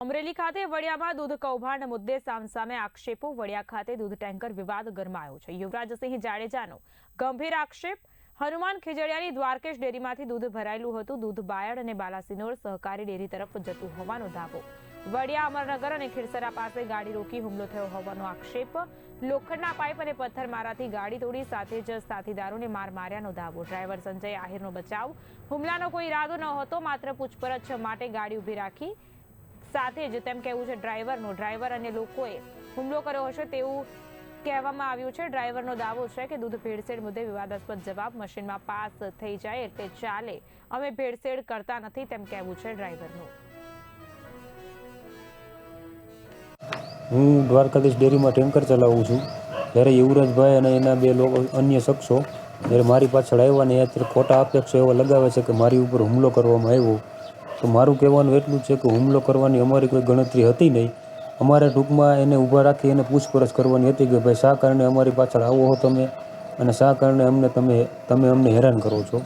અમરેલી ખાતે વડિયામાં દૂધ કૌભાંડ મુદ્દે સામસામે આક્ષેપો। વડિયા ખાતે દૂધ ટેન્કર વિવાદ ગરમાયો છે। યુવરાજસિંહ જાડેજાનો ગંભીર આક્ષેપ। હનુમાન ખીજડીયાની દ્વારકેશ ડેરીમાંથી દૂધ ભરાયેલું હતું। દૂધ બાયડ અને બાલાસિનોર સહકારી ડેરી તરફ જતું હોવાનો દાવો। વડિયા અમરનગર અને ખીરસરા પાસે ગાડી રોકી હુમલો થયો હોવાનો આક્ષેપ। લોખંડના પાઇપ અને પથ્થરમારાથી ગાડી તોડી સાથે જ સાથીદારોને માર માર્યાનો દાવો। ડ્રાઈવર સંજય આહિરનો બચાવ। હુમલાનો કોઈ ઈરાદો ન હતો, માત્ર પૂછપરછ માટે ગાડી ઊભી રાખી સાથે જ તેમ કહેવું છે ડ્રાઈવર અને લોકોએ હુમલો કર્યો હશે તેવું કહેવામાં આવ્યું છે। ડ્રાઈવરનો દાવો છે કે દૂધ ભેળસેળ મુદ્દે વિવાદાસ્પદ જવાબ મશીનમાં પાસ થઈ જાય એટલે ચાલે, અમે ભેળસેળ કરતા નથી તેમ કહેવું છે ડ્રાઈવરનું। હું દ્વારકાધીશ ડેરીમાં ટેન્કર ચલાવું છું। જ્યારે યુવરાજભાઈ અને એના બે લોકો અન્ય શખ્સો જ્યારે મારી પાછળ આવ્યા ને અત્યારે ખોટા આક્ષેપો એવા લગાવે છે કે મારી ઉપર હુમલો કરવામાં આવ્યો। તો મારું કહેવાનું એટલું છે કે હુમલો કરવાની અમારી કોઈ ગણતરી હતી નહીં। અમારે ટૂંકમાં એને ઊભા રાખી એને પૂછપરછ કરવાની હતી કે ભાઈ શા કારણે અમારી પાછળ આવો હો તમે અને શા કારણે તમે અમને હેરાન કરો છો।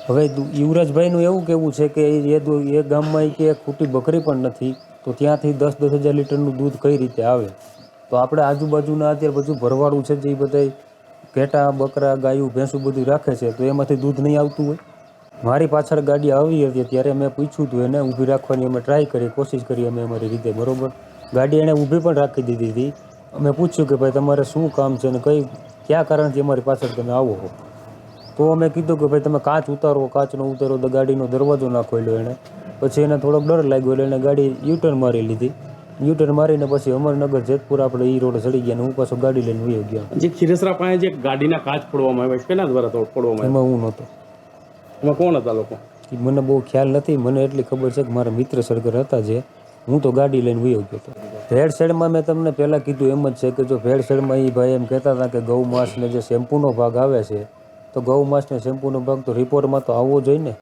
હવે યુવરાજભાઈનું એવું કહેવું છે કે એ ગામમાં કે ખૂટી બકરી પણ નથી, તો ત્યાંથી 10,000 લીટરનું દૂધ કઈ રીતે આવે। તો આપણે આજુબાજુના અત્યારે બધું ભરવાડું છે જે એ બધા ઘેટા બકરા ગાયું ભેંસું બધું રાખે છે, તો એમાંથી દૂધ નહીં આવતું હોય। મારી પાછળ ગાડી આવી હતી ત્યારે મેં પૂછ્યું હતું એને ઊભી રાખવાની, અમે ટ્રાય કરી, કોશિશ કરી અમે અમારી રીતે, બરાબર। ગાડી એણે ઊભી પણ રાખી દીધી હતી। અમે પૂછ્યું કે ભાઈ તમારે શું કામ છે અને કયા કારણથી અમારી પાછળ તમે આવો છો। તો અમે કીધું કે ભાઈ તમે કાચ ઉતારો, કાચનો ઉતારો, તો ગાડીનો દરવાજો ના ખોલ્યો એણે। પછી એને થોડોક ડર લાગ્યો એટલે એને ગાડી યુટર્ન મારી લીધી। યુટર્ન મારીને પછી અમરનગર જેતપુર આપણે ઈ રોડ ચડી ગયા અને હું પાછો ગાડી લઈને વયો ગયો। જે ખીરસરા પાસે જે ગાડીના કાચ ફોડવામાં આવ્યા, કેના દ્વારા ફોડવામાં એમાં હું નહોતો। એમાં કોણ હતા લોકો? મને બહુ ખ્યાલ નથી, મને એટલી ખબર છે કે મારા મિત્ર સર્કલ હતા જે, હું તો ગાડી લઈને વયો ગયો હતો। ભેળસેળમાં મેં તમને પહેલાં કીધું એમ જ છે કે જો ભેળસેળમાં એ ભાઈ એમ કહેતા હતા કે ગૌ માંસને જે શેમ્પૂનો ભાગ આવે છે, તો ગૌ માંસને શેમ્પૂનો ભાગ તો રિપોર્ટમાં તો આવવો જોઈએ ને।